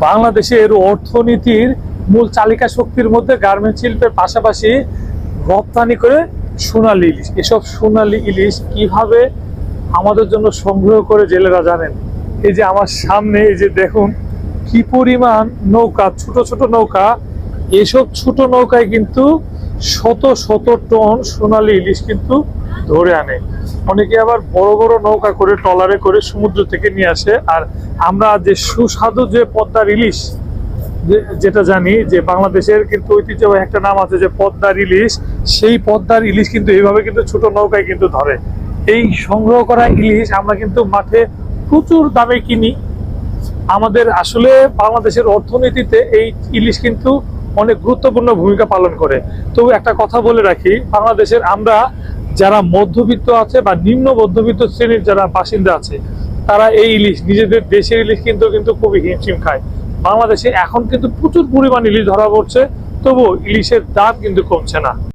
বাংলাদেশের অর্থনীতির মূল চালিকা শক্তির মধ্যে গার্মেন্টস শিল্পের পাশাপাশি রপ্তানি করে সোনালী ইলিশ। এসব সোনালী ইলিশ কিভাবে আমাদের জন্য সংগ্রহ করে জেলেরা জানেন। এই যে আমার সামনে এই যে দেখুন কি পরিমাণ নৌকা, ছোট ছোট নৌকা, এসব ছোট নৌকায় কিন্তু শত শত টন সোনালী ইলিশ কিন্তু ধরে আনে। অনেকে আবার বড় বড় নৌকা করে ট্রলারে করে সমুদ্র থেকে নিয়ে আসে। আর আমরা যে সুস্বাদু যে পদ্মার ইলিশ যেটা জানি যে বাংলাদেশের কিন্তু ঐতিহ্যবাহী একটা নাম আছে যে পদ্মার ইলিশ, সেই পদ্মার ইলিশ কিন্তু এইভাবে কিন্তু ছোট নৌকায় কিন্তু ধরে। এই সংগ্রহ করা ইলিশ আমরা কিন্তু মাঠে প্রচুর দামে কিনি। আমাদের আসলে বাংলাদেশের অর্থনীতিতে এই ইলিশ কিন্তু অনেক গুরুত্বপূর্ণ ভূমিকা পালন করে। তবু একটা কথা বলে রাখি, বাংলাদেশের আমরা যারা মধ্যবিত্ত আছে বা নিম্ন মধ্যবিত্ত শ্রেণীর যারা বাসিন্দা আছে, তারা এই ইলিশ নিজেদের দেশের ইলিশ কিন্তু খুবই হিমশিম খায়। বাংলাদেশে এখন কিন্তু প্রচুর পরিমাণ ইলিশ ধরা পড়ছে, তবু ইলিশের দাম কিন্তু কমছে না।